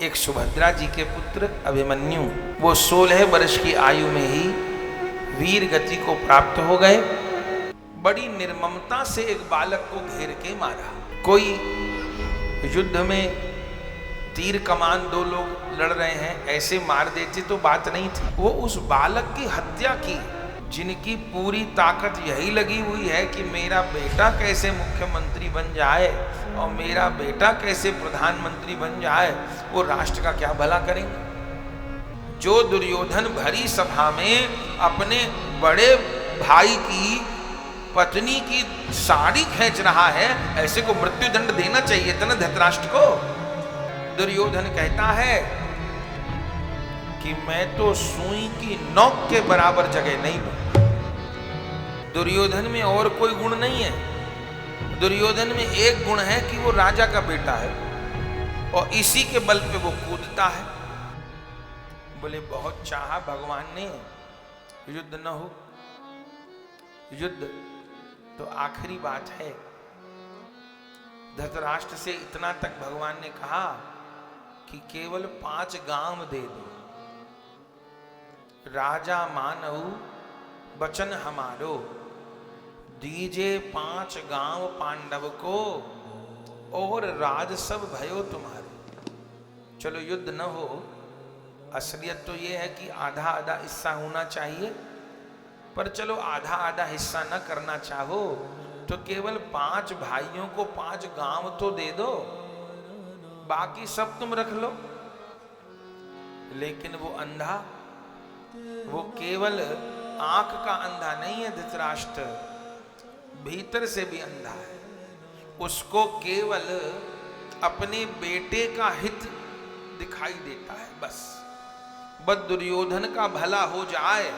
एक सुभद्रा जी के पुत्र अभिमन्यु, वो 16 वर्ष की आयु में ही वीर गति को प्राप्त हो गए। बड़ी निर्ममता से एक बालक को घेर के मारा। कोई युद्ध में तीर कमान दो लोग लड़ रहे हैं, ऐसे मार देते तो बात नहीं थी। वो उस बालक की हत्या की, जिनकी पूरी ताकत यही लगी हुई है कि मेरा बेटा कैसे मुख्यमंत्री बन जाए और मेरा बेटा कैसे प्रधानमंत्री बन जाए, वो राष्ट्र का क्या भला करेंगे। जो दुर्योधन भरी सभा में अपने बड़े भाई की पत्नी की साड़ी खींच रहा है, ऐसे को मृत्युदंड देना चाहिए था ना धृतराष्ट्र को। दुर्योधन कहता है कि मैं तो सुई की नोक के बराबर जगह नहीं लूं। दुर्योधन में और कोई गुण नहीं है। दुर्योधन में एक गुण है कि वो राजा का बेटा है और इसी के बल पे वो कूदता है। बोले बहुत चाहा भगवान ने युद्ध न हो, युद्ध तो आखिरी बात है। धृतराष्ट्र से इतना तक भगवान ने कहा कि केवल 5 गांव दे दो। राजा मानऊ वचन हमारो, दीजे 5 गांव पांडव को और राज सब भयो तुम्हारे। चलो युद्ध न हो, असलियत तो ये है कि आधा आधा हिस्सा होना चाहिए, पर चलो आधा आधा हिस्सा न करना चाहो तो केवल 5 भाइयों को 5 गांव तो दे दो, बाकी सब तुम रख लो। लेकिन वो अंधा, वो केवल आंख का अंधा नहीं है धृतराष्ट्र, भीतर से भी अंधा है। उसको केवल अपने बेटे का हित दिखाई देता है, बस दुर्योधन का भला हो जाए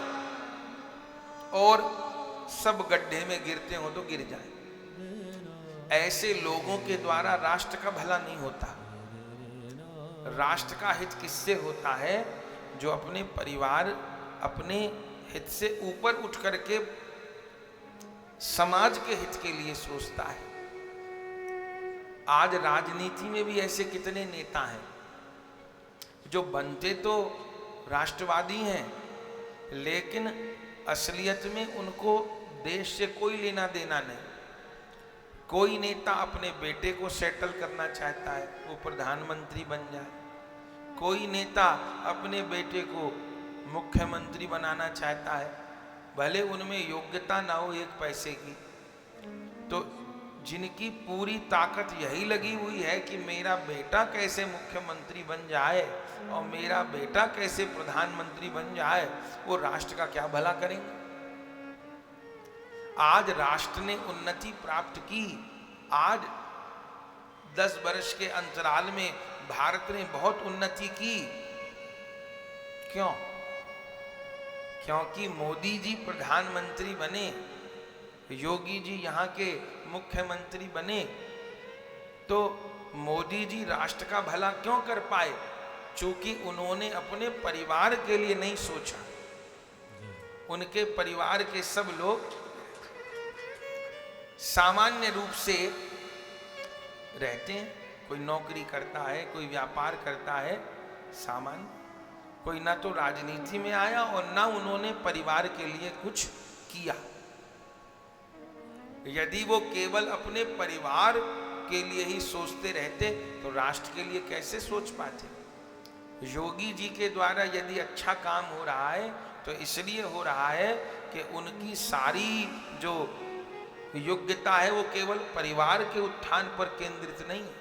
और सब गड्ढे में गिरते हो तो गिर जाए। ऐसे लोगों के द्वारा राष्ट्र का भला नहीं होता। राष्ट्र का हित किससे होता है? जो अपने परिवार, अपने हित से ऊपर उठ करके समाज के हित के लिए सोचता है। आज राजनीति में भी ऐसे कितने नेता हैं जो बनते तो राष्ट्रवादी हैं, लेकिन असलियत में उनको देश से कोई लेना देना नहीं। कोई नेता अपने बेटे को सेटल करना चाहता है, वो प्रधानमंत्री बन जाए। कोई नेता अपने बेटे को मुख्यमंत्री बनाना चाहता है, भले उनमें योग्यता ना हो 1 पैसे की। तो जिनकी पूरी ताकत यही लगी हुई है कि मेरा बेटा कैसे मुख्यमंत्री बन जाए और मेरा बेटा कैसे प्रधानमंत्री बन जाए, वो राष्ट्र का क्या भला करेंगे। आज राष्ट्र ने उन्नति प्राप्त की। आज 10 वर्ष के अंतराल में भारत ने बहुत उन्नति की। क्यों? क्योंकि मोदी जी प्रधानमंत्री बने, योगी जी यहाँ के मुख्यमंत्री बने। तो मोदी जी राष्ट्र का भला क्यों कर पाए? चूंकि उन्होंने अपने परिवार के लिए नहीं सोचा। उनके परिवार के सब लोग सामान्य रूप से रहते हैं। कोई नौकरी करता है, कोई व्यापार करता है, सामान्य। कोई ना तो राजनीति में आया और ना उन्होंने परिवार के लिए कुछ किया। यदि वो केवल अपने परिवार के लिए ही सोचते रहते तो राष्ट्र के लिए कैसे सोच पाते। योगी जी के द्वारा यदि अच्छा काम हो रहा है तो इसलिए हो रहा है कि उनकी सारी जो योग्यता है वो केवल परिवार के उत्थान पर केंद्रित नहीं है,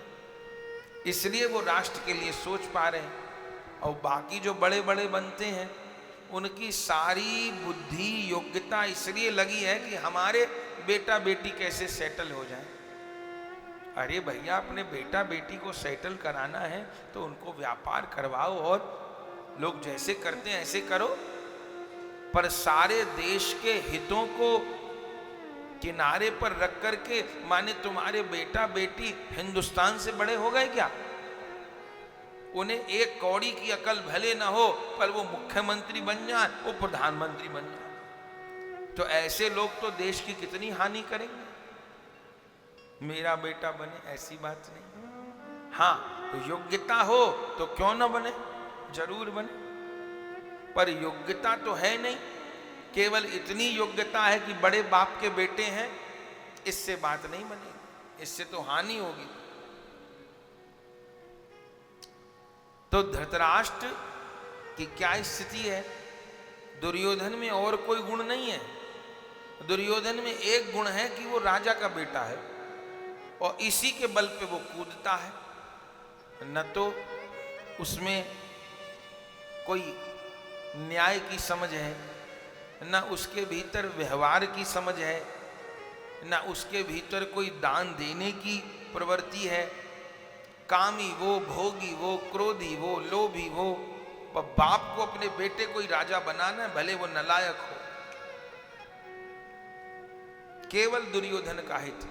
इसलिए वो राष्ट्र के लिए सोच पा रहे हैं। और बाकी जो बड़े बड़े बनते हैं उनकी सारी बुद्धि योग्यता इसलिए लगी है कि हमारे बेटा बेटी कैसे सेटल हो जाए। अरे भैया, अपने बेटा बेटी को सेटल कराना है तो उनको व्यापार करवाओ और लोग जैसे करते हैं ऐसे करो, पर सारे देश के हितों को किनारे पर रख करके माने तुम्हारे बेटा बेटी हिंदुस्तान से बड़े हो गए क्या? उन्हें 1 कौड़ी की अकल भले ना हो, पर वो मुख्यमंत्री बन जाए, वो प्रधानमंत्री बन जाए। तो ऐसे लोग तो देश की कितनी हानि करेंगे। मेरा बेटा बने ऐसी बात नहीं। हाँ, योग्यता हो तो क्यों न बने, जरूर बने। पर योग्यता तो है नहीं, केवल इतनी योग्यता है कि बड़े बाप के बेटे हैं, इससे बात नहीं बनेगी, इससे तो हानि होगी। तो धृतराष्ट्र की क्या स्थिति है? दुर्योधन में और कोई गुण नहीं है। दुर्योधन में एक गुण है कि वो राजा का बेटा है और इसी के बल पे वो कूदता है। न तो उसमें कोई न्याय की समझ है, न उसके भीतर व्यवहार की समझ है, न उसके भीतर कोई दान देने की प्रवृत्ति है। कामी वो, भोगी वो, क्रोधी वो, लोभी वो। बाप को अपने बेटे को ही राजा बनाना है, भले वो नालायक हो। केवल दुर्योधन का हित।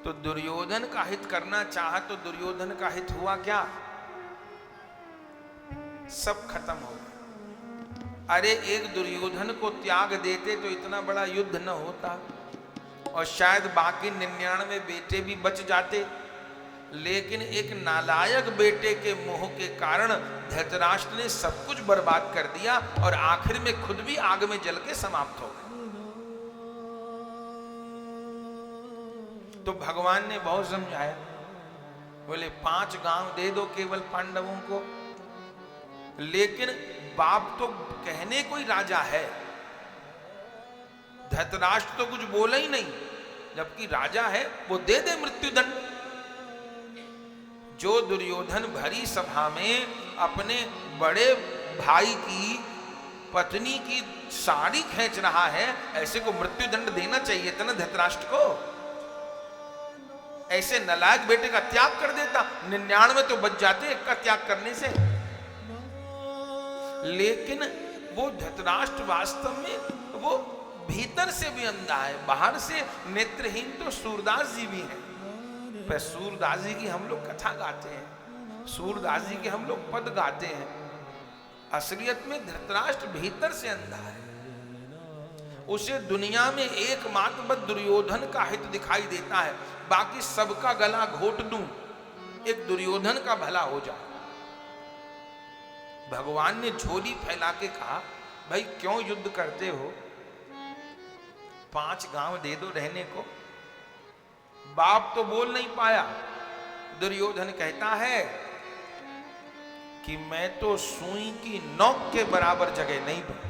तो दुर्योधन का हित करना चाहा तो दुर्योधन का हित हुआ क्या? सब खत्म हो गया। अरे एक दुर्योधन को त्याग देते तो इतना बड़ा युद्ध न होता और शायद बाकी 99 बेटे भी बच जाते। लेकिन एक नालायक बेटे के मोह के कारण धृतराष्ट्र ने सब कुछ बर्बाद कर दिया और आखिर में खुद भी आग में जल के समाप्त हो गए। तो भगवान ने बहुत समझाया, बोले 5 गांव दे दो केवल पांडवों को। लेकिन बाप तो कहने कोई राजा है, धृतराष्ट्र तो कुछ बोला ही नहीं, जबकि राजा है वो दे दे मृत्युदंड। जो दुर्योधन भरी सभा में अपने बड़े भाई की पत्नी की साड़ी खींच रहा है, ऐसे को मृत्युदंड देना चाहिए था ना धृतराष्ट्र को। ऐसे नालायक बेटे का त्याग कर देता, 99 तो बच जाते एक का त्याग करने से। लेकिन वो धृतराष्ट्र वास्तव में वो भीतर से भी अंधा है, बाहर से नेत्रहीन तो सूरदास जी भी हैं। पर सूरदास जी की हम लोग कथा गाते हैं, सूरदास जी के हम लोग पद गाते हैं। असलियत में धृतराष्ट्र भीतर से अंधा है। उसे दुनिया में एकमात्र बस दुर्योधन का हित दिखाई देता है, बाकी सबका गला घोट दूं, एक दुर्योधन का भला हो जाए। भगवान ने झोली फैला के कहा, भाई क्यों युद्ध करते हो, 5 गांव दे दो रहने को। बाप तो बोल नहीं पाया। दुर्योधन कहता है कि मैं तो सुई की नोक के बराबर जगह नहीं दूंगा।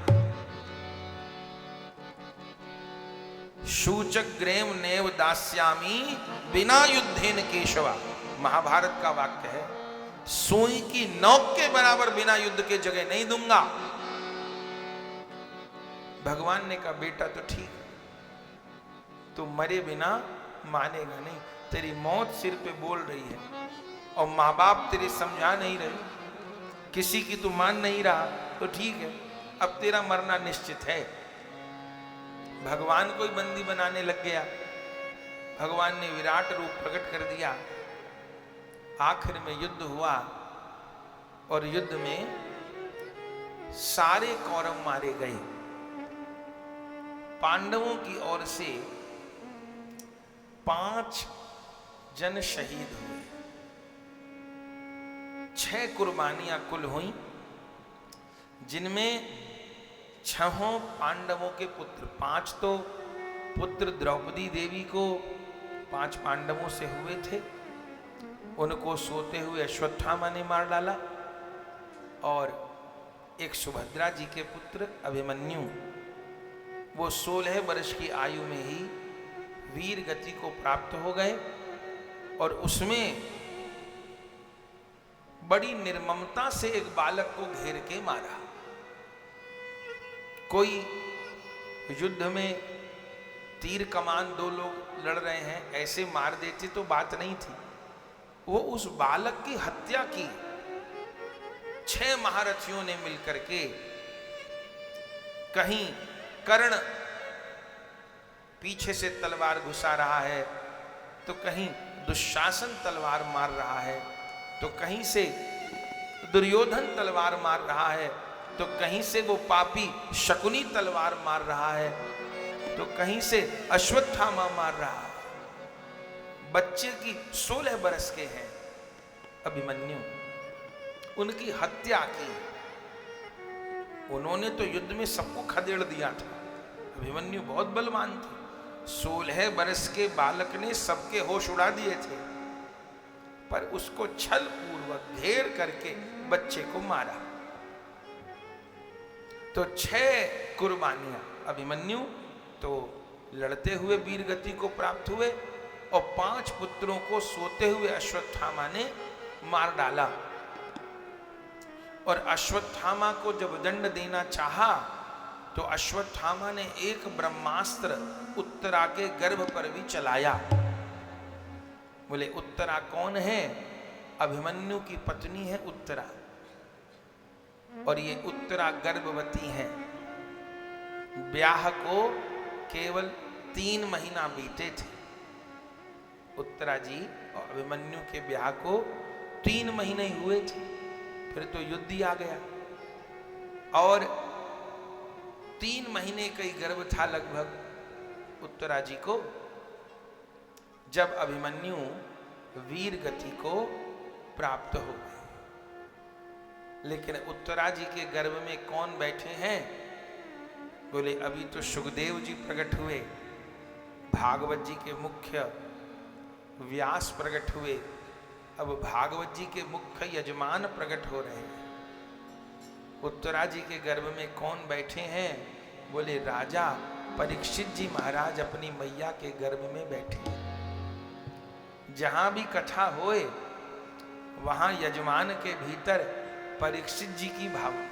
शूचक ग्रेम नेव दास्यामी बिना युद्धेन केशवा, महाभारत का वाक्य है। सुई की नोक के बराबर बिना युद्ध के जगह नहीं दूंगा। भगवान ने कहा, बेटा तो ठीक है, तू मरे बिना मानेगा नहीं। तेरी मौत सिर पे बोल रही है और माँ बाप तेरे समझा नहीं रहे, किसी की तू मान नहीं रहा, तो ठीक है, अब तेरा मरना निश्चित है। भगवान को ही बंदी बनाने लग गया। भगवान ने विराट रूप प्रकट कर दिया। आखिर में युद्ध हुआ और युद्ध में सारे कौरव मारे गए। पांडवों की ओर से 5 जन शहीद हुए, 6 कुर्बानियां कुल हुई, जिनमें 6 पांडवों के पुत्र, 5 तो पुत्र द्रौपदी देवी को 5 पांडवों से हुए थे, उनको सोते हुए अश्वत्थामा ने मार डाला। और एक सुभद्रा जी के पुत्र अभिमन्यु, वो 16 वर्ष की आयु में ही वीर गति को प्राप्त हो गए और उसमें बड़ी निर्ममता से एक बालक को घेर के मारा। कोई युद्ध में तीर कमान 2 लोग लड़ रहे हैं, ऐसे मार देते तो बात नहीं थी। वो उस बालक की हत्या की। 6 महारथियों ने मिलकर के, कहीं कर्ण पीछे से तलवार घुसा रहा है, तो कहीं दुशासन तलवार मार रहा है, तो कहीं से दुर्योधन तलवार मार रहा है, तो कहीं से वो पापी शकुनी तलवार मार रहा है, तो कहीं से अश्वत्थामा मार रहा है। बच्चे की 16 बरस के हैं, अभिमन्यु, उनकी हत्या की। उन्होंने तो युद्ध में सबको खदेड़ दिया था। अभिमन्यु बहुत बलवान थे। 16 वर्ष के बालक ने सबके होश उड़ा दिए थे, पर उसको छल पूर्वक घेर करके बच्चे को मारा। तो 6 कुर्बानियां अभिमन्यु तो लड़ते हुए वीर गति को प्राप्त हुए, और 5 पुत्रों को सोते हुए अश्वत्थामा ने मार डाला। और अश्वत्थामा को जब दंड देना चाहा तो अश्वत्थामा ने एक ब्रह्मास्त्र उत्तरा के गर्भ पर भी चलाया। बोले उत्तरा कौन है? अभिमन्यु की पत्नी है उत्तरा, और ये उत्तरा गर्भवती है। ब्याह को केवल 3 महीना बीते थे। उत्तरा जी और अभिमन्यु के ब्याह को 3 महीने ही हुए थे, फिर तो युद्ध ही आ गया। और 3 महीने का ही गर्भ था लगभग उत्तरा जी को, जब अभिमन्यु वीर गति को प्राप्त हो गए। लेकिन उत्तरा जी के गर्भ में कौन बैठे हैं? बोले अभी तो सुखदेव जी प्रकट हुए, भागवत जी के मुख्य व्यास प्रकट हुए, अब भागवत जी के मुख्य यजमान प्रकट हो रहे हैं। उत्तरा जी के गर्भ में कौन बैठे हैं? बोले राजा परीक्षित जी महाराज अपनी मैया के गर्भ में बैठे हैं। जहां भी कथा होए वहां यजमान के भीतर परीक्षित जी की भावना है।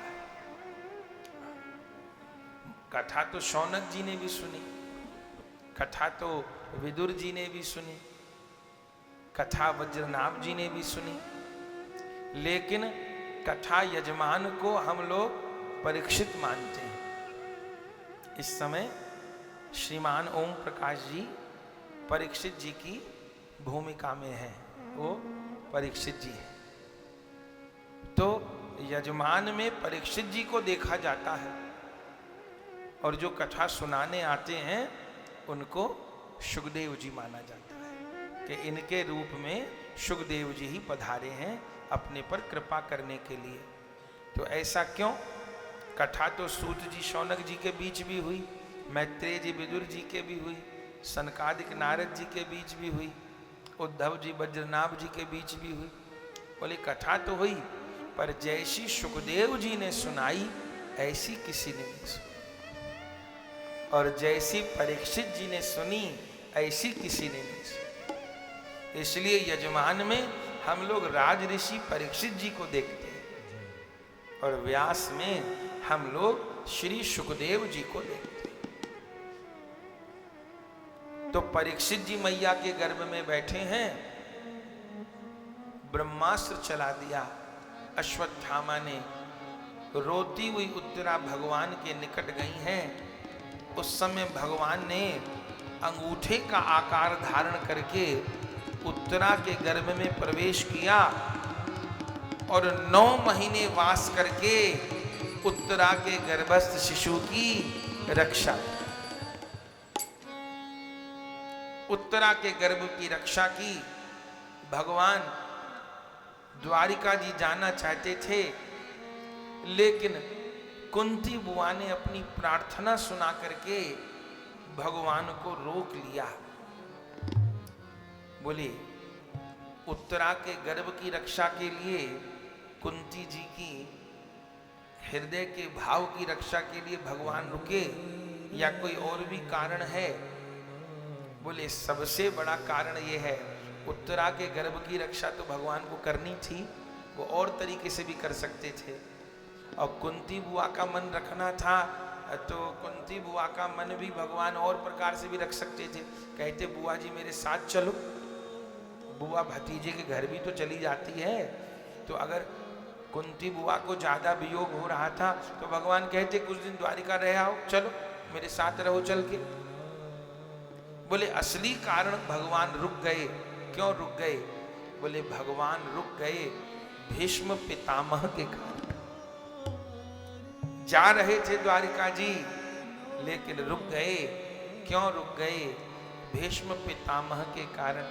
कथा तो शौनक जी ने भी सुनी, कथा तो विदुर जी ने भी सुनी, कथा वज्रनाभ जी ने भी सुनी, लेकिन कथा यजमान को हम लोग परीक्षित मानते हैं। इस समय श्रीमान ओम प्रकाश जी परीक्षित जी की भूमिका में हैं, वो परीक्षित जी हैं। तो यजमान में परीक्षित जी को देखा जाता है, और जो कथा सुनाने आते हैं उनको सुखदेव जी माना जाता है कि इनके रूप में सुखदेव जी ही पधारे हैं अपने पर कृपा करने के लिए। तो ऐसा क्यों? कथा तो सूत जी शौनक जी के बीच भी हुई, मैत्रेय जी विदुर जी के भी हुई, सनकादिक नारद जी के बीच भी हुई, उद्धव जी वज्रनाभ जी के बीच भी हुई। बोले कथा तो हुई, पर जैसी सुखदेव जी ने सुनाई ऐसी किसी ने नहीं सुनी, और जैसी परीक्षित जी ने सुनी ऐसी किसी ने नहीं सुनी। इसलिए यजमान में हम लोग राज ऋषि परीक्षित जी को देखते हैं, और व्यास में हम लोग श्री सुखदेव जी को देखते हैं। तो परीक्षित जी मैया के गर्भ में बैठे हैं, ब्रह्मास्त्र चला दिया अश्वत्थामा ने। रोती हुई उत्तरा भगवान के निकट गई हैं। उस समय भगवान ने अंगूठे का आकार धारण करके उत्तरा के गर्भ में प्रवेश किया, और 9 महीने वास करके उत्तरा के गर्भस्थ शिशु की रक्षा की। उत्तरा के गर्भ की रक्षा की। भगवान द्वारिका जी जाना चाहते थे, लेकिन कुंती बुआ ने अपनी प्रार्थना सुना करके भगवान को रोक लिया। बोले उत्तरा के गर्भ की रक्षा के लिए, कुंती जी की हृदय के भाव की रक्षा के लिए भगवान रुके, या कोई और भी कारण है? बोले सबसे बड़ा कारण ये है, उत्तरा के गर्भ की रक्षा तो भगवान को करनी थी, वो और तरीके से भी कर सकते थे। और कुंती बुआ का मन रखना था, तो कुंती बुआ का मन भी भगवान और प्रकार से भी रख सकते थे। कहते बुआ जी मेरे साथ चलो, बुआ भतीजे के घर भी तो चली जाती है। तो अगर कुंती बुआ को ज्यादा वियोग हो रहा था तो भगवान कहते कुछ दिन द्वारिका रह आओ, चलो मेरे साथ रहो चल के। बोले असली कारण भगवान रुक गए। क्यों रुक गए? बोले भगवान रुक गए भीष्म पितामह के कारण। जा रहे थे द्वारिका जी, लेकिन रुक गए। क्यों रुक गए? भीष्म पितामह के कारण।